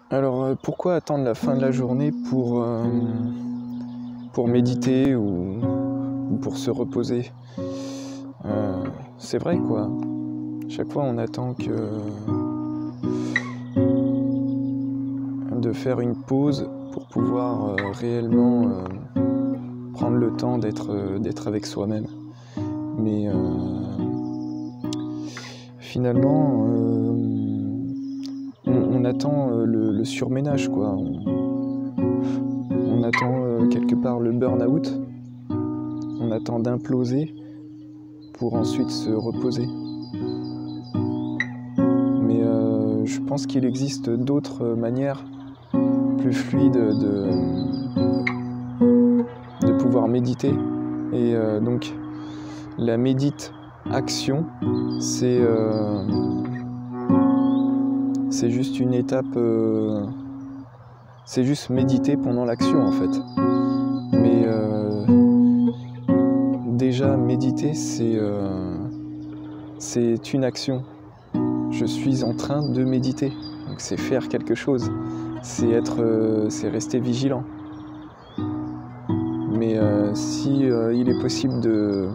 Alors, pourquoi attendre la fin de la journée pour méditer ou pour se reposer? C'est vrai, quoi. Chaque fois, on attend de faire une pause pour pouvoir réellement prendre le temps d'être avec soi-même. Mais finalement, on attend le surménage, quoi. On attend quelque part le burn-out. On attend d'imploser pour ensuite se reposer. Mais je pense qu'il existe d'autres manières plus fluides de pouvoir méditer. Et donc la méditation, c'est juste une étape, c'est juste méditer pendant l'action en fait. Mais déjà méditer, c'est une action. Je suis en train de méditer, donc c'est faire quelque chose, c'est rester vigilant. Mais si il est possible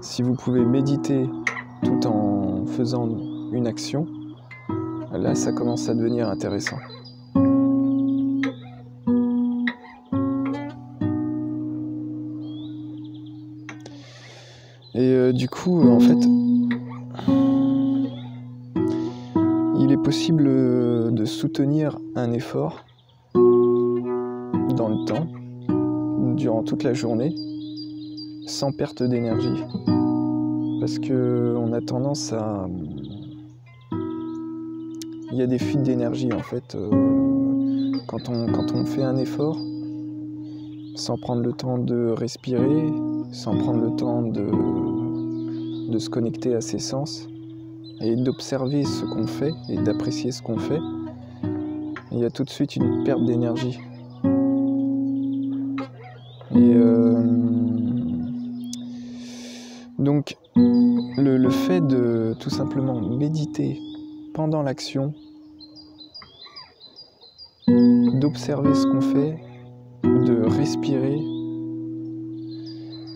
si vous pouvez méditer tout en faisant une action, là ça commence à devenir intéressant. Et du coup, en fait, il est possible de soutenir un effort dans le temps, durant toute la journée, sans perte d'énergie. Parce qu'on a tendance à... Il y a des fuites d'énergie en fait. Quand on fait un effort, sans prendre le temps de respirer, sans prendre le temps de se connecter à ses sens et d'observer ce qu'on fait et d'apprécier ce qu'on fait, il y a tout de suite une perte d'énergie. Et donc le fait de tout simplement méditer pendant l'action, d'observer ce qu'on fait, de respirer,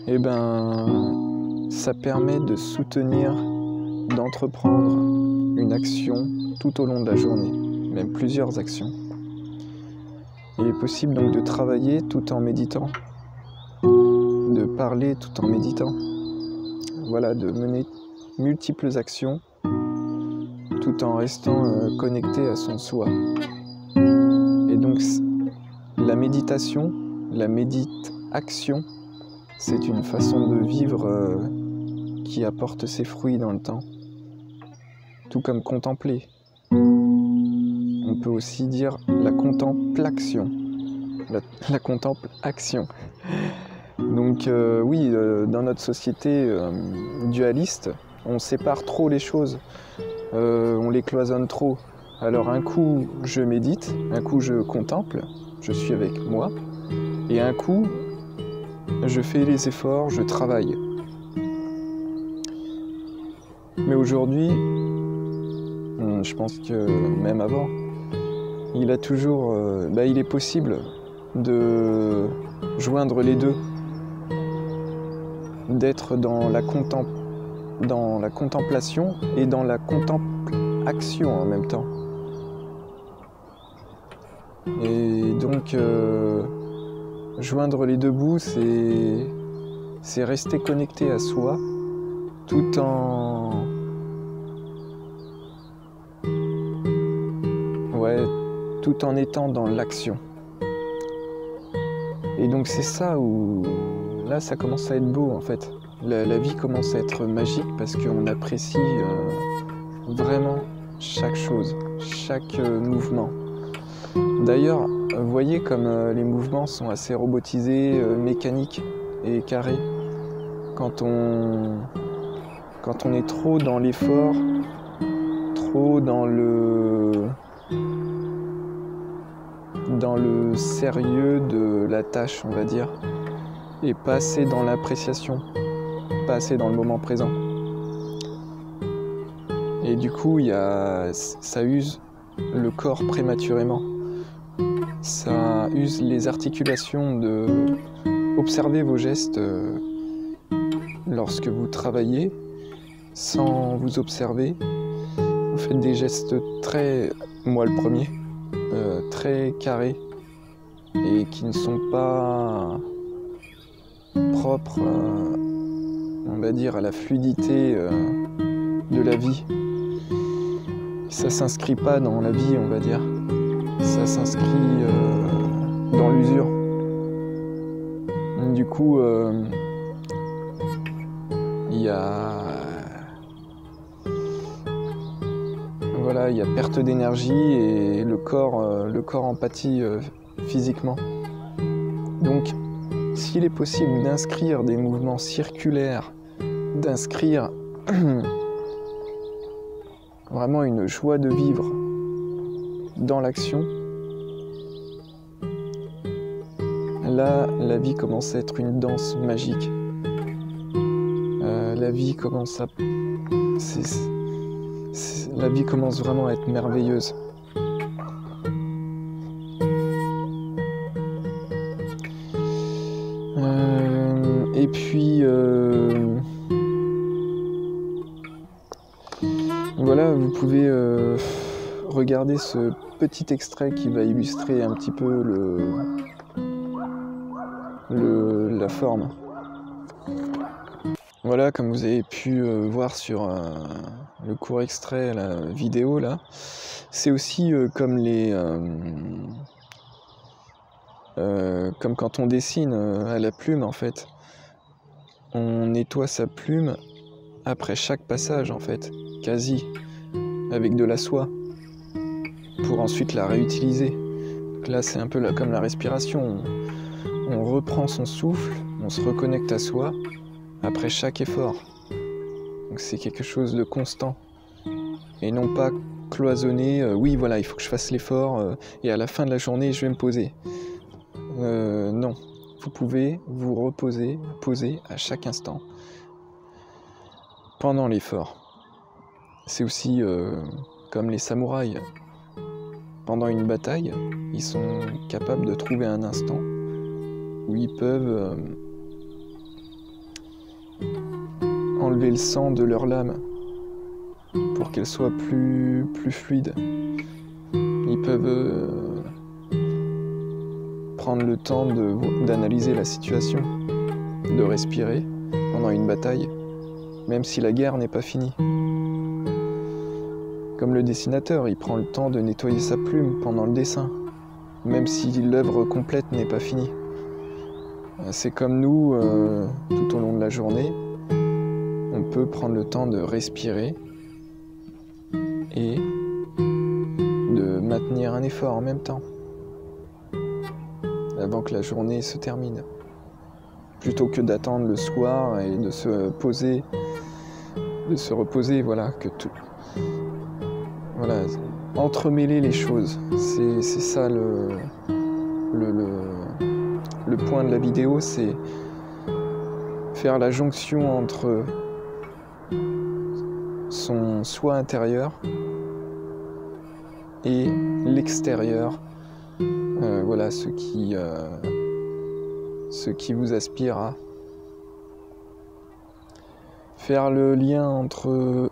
et ben ça permet de soutenir, d'entreprendre une action tout au long de la journée, même plusieurs actions. Il est possible donc de travailler tout en méditant, de parler tout en méditant, voilà, de mener multiples actions tout en restant connecté à son soi. Et donc la méditation, la méditation, c'est une façon de vivre qui apporte ses fruits dans le temps, tout comme contempler. On peut aussi dire la contemplation, la contemplation. Donc oui, dans notre société dualiste, on sépare trop les choses, on les cloisonne trop. Alors un coup je médite, un coup je contemple, je suis avec moi, et un coup je fais les efforts, je travaille. Mais aujourd'hui, je pense que même avant, il est possible de joindre les deux, d'être dans la contemplation et dans la contemplation en même temps. Et donc, joindre les deux bouts, c'est rester connecté à soi tout en étant dans l'action. Et donc c'est ça où là ça commence à être beau en fait. La vie commence à être magique parce qu'on apprécie vraiment chaque chose, chaque mouvement. D'ailleurs, vous voyez comme les mouvements sont assez robotisés, mécaniques et carrés. Quand on est trop dans l'effort, trop dans le sérieux de la tâche, on va dire, et pas assez dans l'appréciation, pas assez dans le moment présent. Et du coup, ça use le corps prématurément. Ça use les articulations de observer vos gestes lorsque vous travaillez sans vous observer. Vous faites des gestes très, moi le premier, très carrés et qui ne sont pas propres, on va dire, à la fluidité de la vie. Ça s'inscrit pas dans la vie, on va dire. Ça s'inscrit dans l'usure. Du coup, il y a perte d'énergie et le corps en pâtit physiquement. Donc, s'il est possible d'inscrire des mouvements circulaires, d'inscrire vraiment une joie de vivre dans l'action, là, la vie commence à être une danse magique. La vie commence vraiment à être merveilleuse. Et puis voilà, vous pouvez regarder ce petit extrait qui va illustrer un petit peu la forme. Voilà, comme vous avez pu voir sur le court extrait, la vidéo là, c'est aussi comme quand on dessine à la plume en fait. On nettoie sa plume après chaque passage en fait, quasi, avec de la soie, pour ensuite la réutiliser. Donc là c'est un peu comme la respiration, on reprend son souffle, on se reconnecte à soi après chaque effort. Donc c'est quelque chose de constant et non pas cloisonné, oui voilà il faut que je fasse l'effort et à la fin de la journée je vais me poser. Non, vous pouvez vous reposer, poser à chaque instant pendant l'effort. C'est aussi comme les samouraïs. Pendant une bataille, ils sont capables de trouver un instant où ils peuvent enlever le sang de leur lame pour qu'elle soit plus fluide. Ils peuvent prendre le temps d'analyser la situation, de respirer pendant une bataille, même si la guerre n'est pas finie. Comme le dessinateur, il prend le temps de nettoyer sa plume pendant le dessin, même si l'œuvre complète n'est pas finie. C'est comme nous, tout au long de la journée, on peut prendre le temps de respirer et de maintenir un effort en même temps, avant que la journée se termine, plutôt que d'attendre le soir et de se poser, de se reposer, voilà, entremêler les choses, c'est ça le point de la vidéo, c'est faire la jonction entre son soi intérieur et l'extérieur, voilà, ce qui vous aspire à faire le lien entre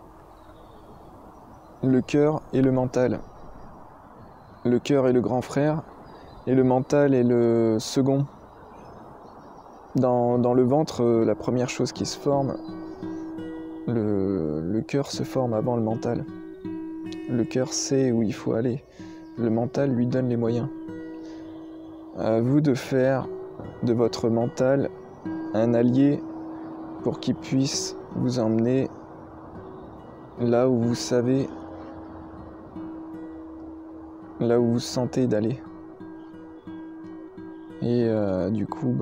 le cœur et le mental. Le cœur est le grand frère et le mental est le second. Dans le ventre, la première chose qui se forme, le cœur se forme avant le mental. Le cœur sait où il faut aller. Le mental lui donne les moyens. À vous de faire de votre mental un allié pour qu'il puisse vous emmener là où vous savez, là où vous sentez d'aller. Et du coup,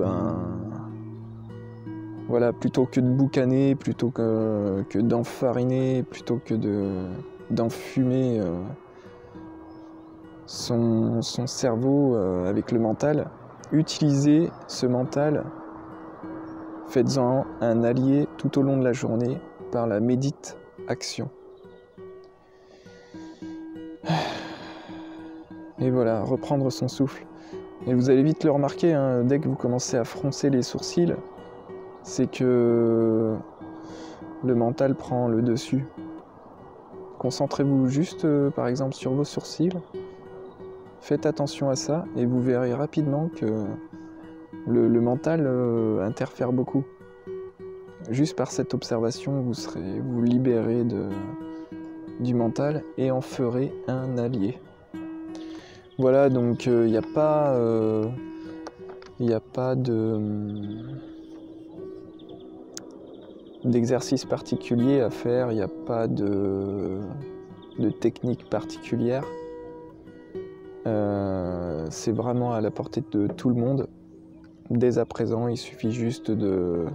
voilà, plutôt que de boucaner, plutôt que d'enfariner, plutôt que d'enfumer son cerveau avec le mental, utilisez ce mental, faites-en un allié tout au long de la journée par la méditation. Et voilà, reprendre son souffle. Et vous allez vite le remarquer, hein, dès que vous commencez à froncer les sourcils, c'est que le mental prend le dessus. Concentrez-vous juste, par exemple, sur vos sourcils. Faites attention à ça et vous verrez rapidement que le mental interfère beaucoup. Juste par cette observation, vous libérez du mental et en ferez un allié. Voilà, donc il n'y a pas d'exercice particulier à faire, il n'y a pas de technique particulière. C'est vraiment à la portée de tout le monde. Dès à présent, il suffit juste de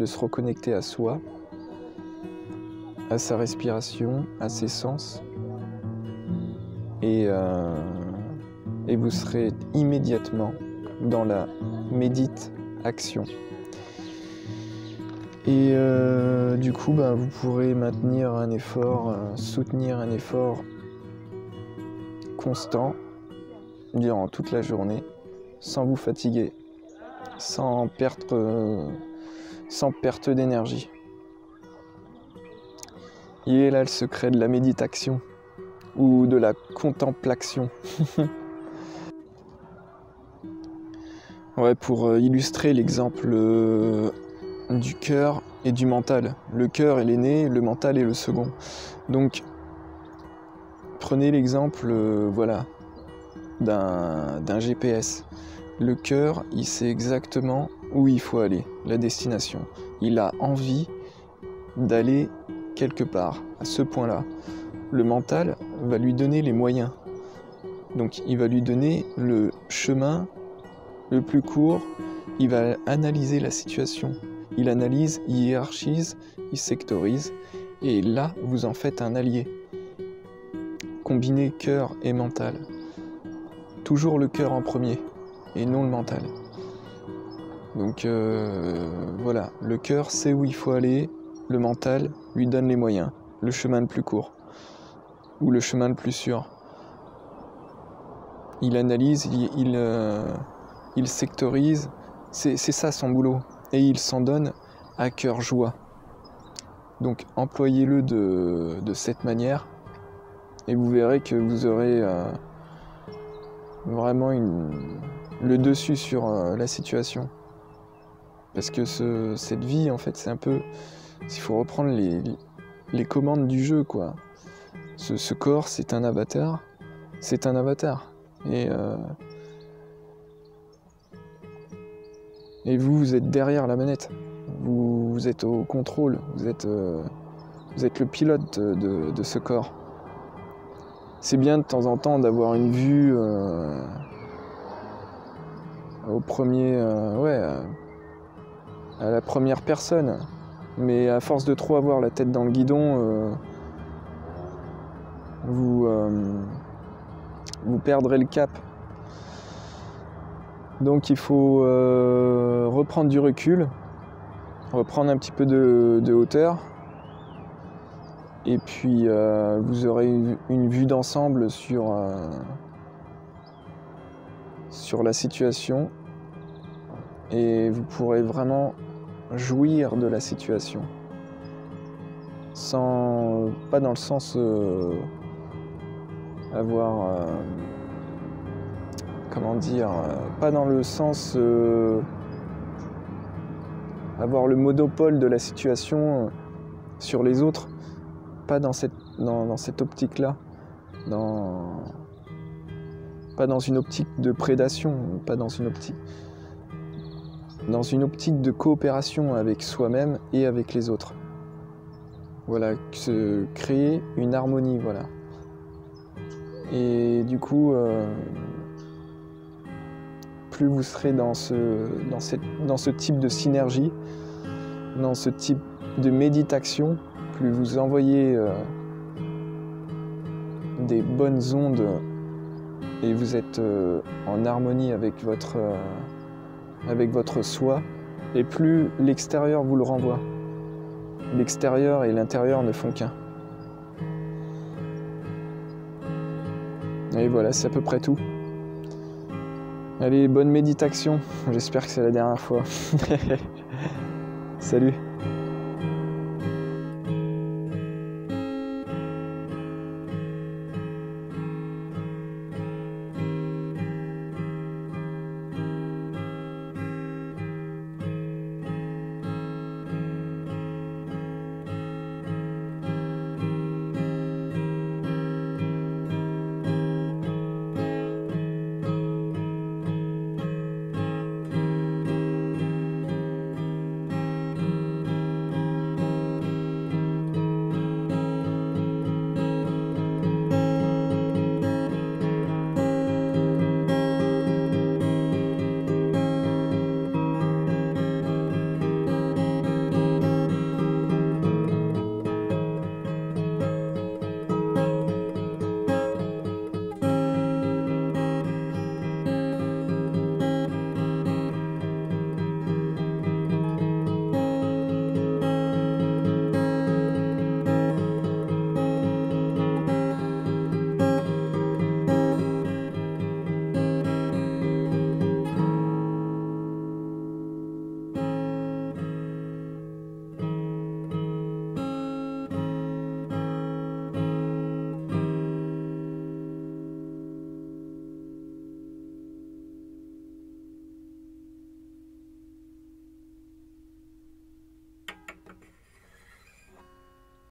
se reconnecter à soi, à sa respiration, à ses sens, et vous serez immédiatement dans la méditation. Et du coup, vous pourrez maintenir un effort, soutenir un effort constant durant toute la journée, sans vous fatiguer, sans perte d'énergie. Il est là le secret de la méditation ou de la contemplation. Ouais, pour illustrer l'exemple du cœur et du mental. Le cœur est l'aîné, le mental est le second. Donc, prenez l'exemple d'un GPS. Le cœur, il sait exactement où il faut aller, la destination. Il a envie d'aller quelque part, à ce point-là. Le mental va lui donner les moyens. Donc il va lui donner le chemin le plus court, il va analyser la situation. Il analyse, il hiérarchise, il sectorise, et là, vous en faites un allié. Combinez cœur et mental. Toujours le cœur en premier, et non le mental. Donc voilà, le cœur sait où il faut aller, le mental lui donne les moyens, le chemin le plus court, ou le chemin le plus sûr. Il analyse, il sectorise, c'est ça son boulot, et il s'en donne à cœur joie. Donc employez-le de cette manière, et vous verrez que vous aurez vraiment le dessus sur la situation. Parce que cette vie, en fait, c'est un peu... Il faut reprendre les commandes du jeu, quoi. Ce corps, c'est un avatar. C'est un avatar. Et vous êtes derrière la manette. Vous êtes au contrôle. Vous êtes le pilote de ce corps. C'est bien de temps en temps d'avoir une vue au premier... à la première personne. Mais à force de trop avoir la tête dans le guidon, vous perdrez le cap. Donc il faut reprendre du recul, reprendre un petit peu de hauteur, et puis vous aurez une vue d'ensemble sur la situation, et vous pourrez vraiment jouir de la situation, pas dans le sens avoir pas dans le sens avoir le monopole de la situation sur les autres, pas dans cette optique-là, pas dans une optique de prédation, pas dans une optique de coopération avec soi-même et avec les autres. Voilà, créer une harmonie, voilà. Et du coup, plus vous serez dans ce type de synergie, dans ce type de méditation, plus vous envoyez des bonnes ondes et vous êtes en harmonie avec votre soi, et plus l'extérieur vous le renvoie. L'extérieur et l'intérieur ne font qu'un. Et voilà, c'est à peu près tout. Allez, bonne méditation. J'espère que c'est la dernière fois. Salut.